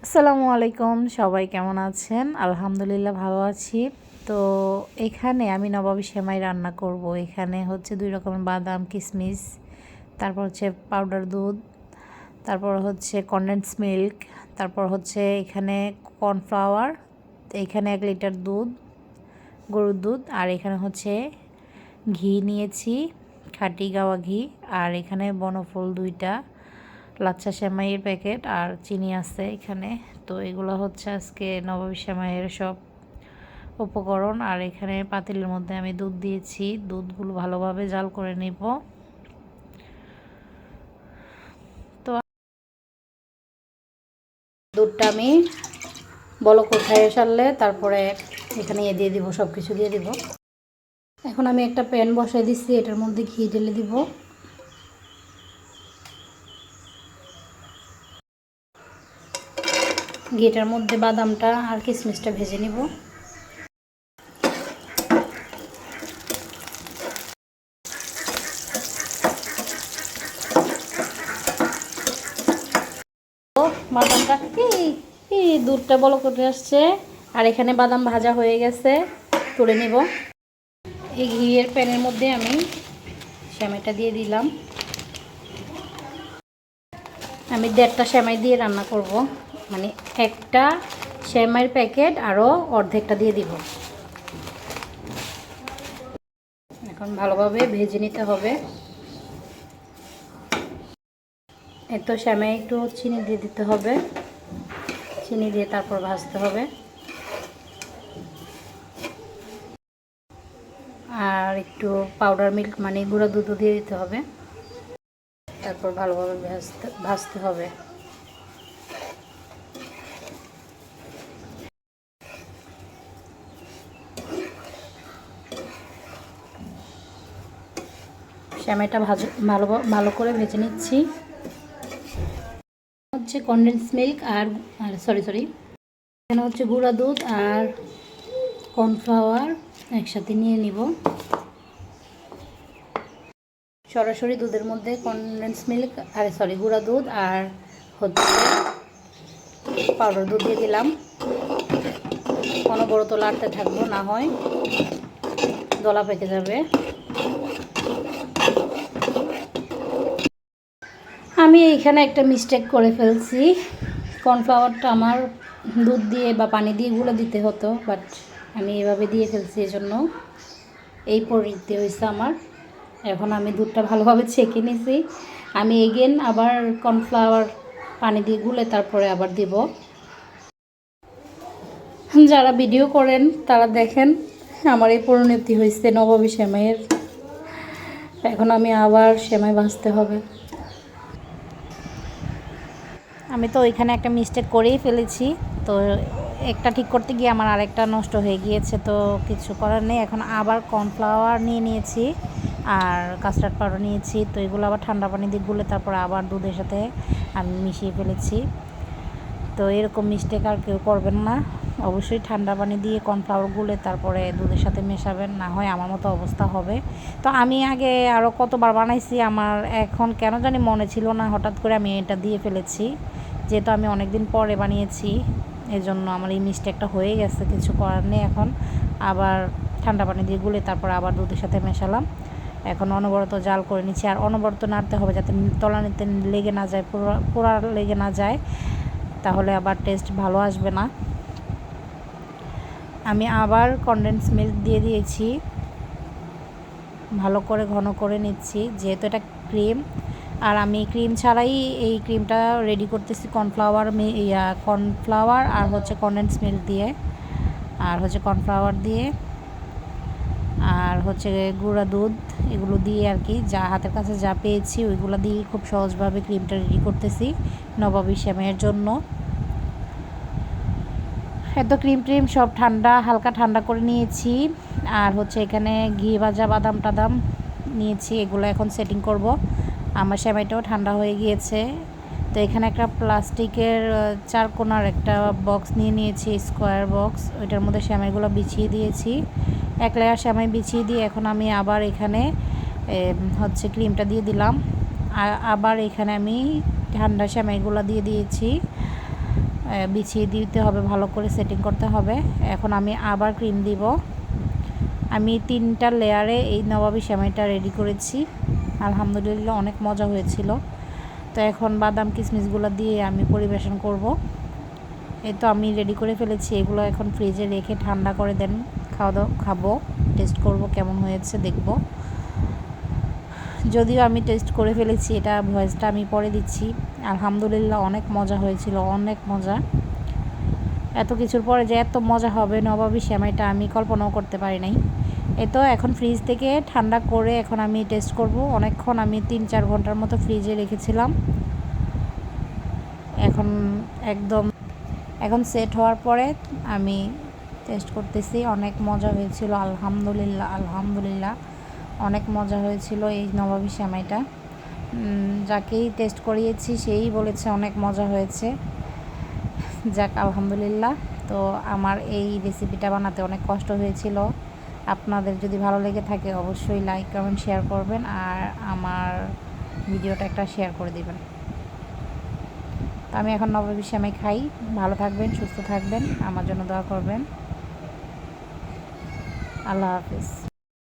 আসসালামু আলাইকুম, সবাই কেমন আছেন? আলহামদুলিল্লাহ ভালো আছি। তো এখানে আমি নবাবী সেমাই রান্না করব। এখানে হচ্ছে 2 রকমের বাদাম, কিশমিশ, তারপর হচ্ছে পাউডার দুধ, তারপর হচ্ছে কনডেন্স মিল্ক, তারপর হচ্ছে এখানে কর্নফ্লাওয়ার, এখানে 1 লিটার দুধ, গরুর দুধ, আর এখানে হচ্ছে ঘি নিয়েছি, খাঁটি গাওয়া ঘি, আর এখানে বনফুল 2টা, লাচ্ছা সেমাইয়ের প্যাকেট আর চিনি আছে এখানে। তো এগুলো হচ্ছে আজকে নবাবী সেমাইয়ের সব উপকরণ। আর এখানে পাতিলের মধ্যে আমি দুধ দিয়েছি, দুধগুলো ভালোভাবে জাল করে নিব। তো দুধটা আমি বলক উঠায় সারলে তারপরে এখানে দিয়ে দিব, সব কিছু দিয়ে দিব। এখন আমি একটা প্যান বসাই দিচ্ছি, এটার মধ্যে ঘি ঢেলে দিব। ঘিটার মধ্যে বাদামটা আর কিশমিশটা ভেজে নিব। বাদামটা এই দুধটা বলক উঠে আসছে, আর এখানে বাদাম ভাজা হয়ে গেছে, তুলে নিব। এই ঘিয়ের প্যানের মধ্যে আমি সেমাইটা দিয়ে দিলাম। আমি 1.5টা সেমাই দিয়ে রান্না করব, মানে একটা সেমাইয়ের প্যাকেট আরও অর্ধেকটা দিয়ে দিব। এখন ভালোভাবে ভেজে নিতে হবে। এত সেমাই একটু চিনি দিয়ে দিতে হবে, চিনি দিয়ে তারপর ভাজতে হবে। আর একটু পাউডার মিল্ক মানে গুঁড়া দুধও দিয়ে দিতে হবে, তারপর ভালোভাবে ভাজতে হবে। সেমাইটা ভালো করে ভেজে নিচ্ছি। হচ্ছে কনডেন্স মিল্ক আর সরি এখানে হচ্ছে গুঁড়া দুধ আর কর্নফ্লাওয়ার একসাথে নিয়ে নিব। সরাসরি দুধের মধ্যে কনডেন্স মিল্ক গুঁড়া দুধ আর হচ্ছে পাউডার দুধ দিয়ে দিলাম। অনবরত লাড়তে থাকবো, না হয় দলা পেকে যাবে। আমি এইখানে একটা মিস্টেক করে ফেলছি। কর্নফ্লাওয়ারটা আমার দুধ দিয়ে বা পানি দিয়ে গুলে দিতে হতো, বাট আমি এভাবে দিয়ে ফেলছি, এজন্য এই পরিণতি হয়েছে আমার। এখন আমি দুধটা ভালোভাবে ছেঁকে নিয়েছি। আমি এগেন আবার কর্নফ্লাওয়ার পানি দিয়ে গুলে তারপরে আবার দিব। যারা ভিডিও করেন তারা দেখেন আমার এই পরিণতি হয়েছে নবাবী সেমাইয়ের। এখন আমি আবার সেমাই ভাজতে হবে। আমি তো ওইখানে একটা মিস্টেক করেই ফেলেছি, তো একটা ঠিক করতে গিয়ে আমার আরেকটা নষ্ট হয়ে গিয়েছে, তো কিছু করার নেই। এখন আবার কর্নফ্লাওয়ার নিয়ে নিয়েছি আর কাস্টার্ড পাউডার নিয়েছি, তো এগুলো আবার ঠান্ডা পানি দিয়ে গুলে তারপর আবার দুধের সাথে আমি মিশিয়ে ফেলেছি। তো এরকম মিস্টেক আর কেউ করবেন না, অবশ্যই ঠান্ডা পানি দিয়ে কর্নফ্লাওয়ার গুলে তারপরে দুধের সাথে মেশাবেন, না হয় আমার মতো অবস্থা হবে। তো আমি আগে আরও কতবার বানাইছি, আমার এখন কেন জানি মনে ছিল না, হঠাৎ করে আমি এটা দিয়ে ফেলেছি। যেহেতু আমি অনেক দিন পরে বানিয়েছি, এজন্য আমার এই মিস্টেকটা হয়ে গেছে, কিছু করার নেই। এখন আবার ঠান্ডা পানি দিয়ে গুলে তারপর আবার দুধের সাথে মেশালাম। এখন অনবরত জাল করে নিচ্ছি, আর অনবরত নাড়তে হবে যাতে তলানিতে লেগে না যায়, পোড়া লেগে না যায়, তাহলে আবার টেস্ট ভালো আসবে না। আমি আবার কনডেন্স মিল্ক দিয়ে দিয়েছি, ভালো করে ঘন করে নিচ্ছি, যেহেতু এটা ক্রিম। আর আমি ক্রিম ছাড়াই এই ক্রিমটা রেডি করতেছি, কর্নফ্লাওয়ার আর হচ্ছে কনডেন্স মিল্ক দিয়ে, আর হচ্ছে কর্নফ্লাওয়ার দিয়ে, আর হচ্ছে গুঁড়া দুধ, এগুলো দিয়ে আর কি যা হাতের কাছে যা পেয়েছি ওইগুলো দিয়ে খুব সহজভাবে ক্রিমটা রেডি করতেছি নবাবী সেমাইয়ের জন্য। এত ক্রিম সব হালকা ঠান্ডা করে নিয়েছি। আর হচ্ছে এখানে ঘি ভাজা বাদাম টাদাম নিয়েছি, এগুলো এখন সেটিং করব। আমার সেমাইটাও ঠান্ডা হয়ে গিয়েছে। তো এখানে একটা প্লাস্টিকের 4 কোণার একটা বক্স নিয়ে নিয়েছি, স্কোয়ার বক্স, ওইটার মধ্যে সেমাইগুলো বিছিয়ে দিয়েছি। 1 লেয়ার সেমাই বিছিয়ে দিয়ে এখন আমি আবার এখানে হচ্ছে ক্রিমটা দিয়ে দিলাম, আর আবার এখানে আমি ঠান্ডা সেমাইগুলো দিয়ে দিয়েছি। বিছিয়ে দিতে হবে, ভালো করে সেটিং করতে হবে। এখন আমি আবার ক্রিম দিব। আমি 3টা লেয়ারে এই নবাবী সেমাইটা রেডি করেছি। আলহামদুলিল্লাহ অনেক মজা হয়েছিল। তো এখন বাদাম কিশমিশগুলো দিয়ে আমি পরিবেশন করব। এই তো আমি রেডি করে ফেলেছি, এগুলো এখন ফ্রিজে রেখে ঠান্ডা করে দেন খাবো, টেস্ট করব কেমন হয়েছে দেখব। যদিও আমি টেস্ট করে ফেলেছি, এটা ভয়েসটা আমি পরে দিচ্ছি। আলহামদুলিল্লাহ অনেক মজা হয়েছিল, অনেক মজা। এত কিছুর পরে যে এত মজা হবে নবাবী সেমাইটা আমি কল্পনাও করতে পারি নাই। এ তো এখন ফ্রিজ থেকে ঠান্ডা করে এখন আমি টেস্ট করব। অনেকক্ষণ আমি 3-4 ঘন্টার মতো ফ্রিজে রেখেছিলাম। এখন সেট হওয়ার পরে আমি টেস্ট করতেছি। অনেক মজা হয়েছিল, আলহামদুলিল্লাহ আলহামদুলিল্লাহ অনেক মজা হয়েছিল এই নবাবী সেমাইটা। যাকেই টেস্ট করিয়েছি সেই বলেছে অনেক মজা হয়েছে। যাক আলহামদুলিল্লাহ। তো আমার এই রেসিপিটা বানাতে অনেক কষ্ট হয়েছিল। আপনাদের যদি ভালো লেগে থাকে অবশ্যই লাইক কমেন্ট শেয়ার করবেন, আর আমার ভিডিওটা একটা শেয়ার করে দেবেন। তো আমি এখন নবাবী সেমাই খাই। ভালো থাকবেন, সুস্থ থাকবেন, আমার জন্য দোয়া করবেন। আল্লাহ হাফিজ।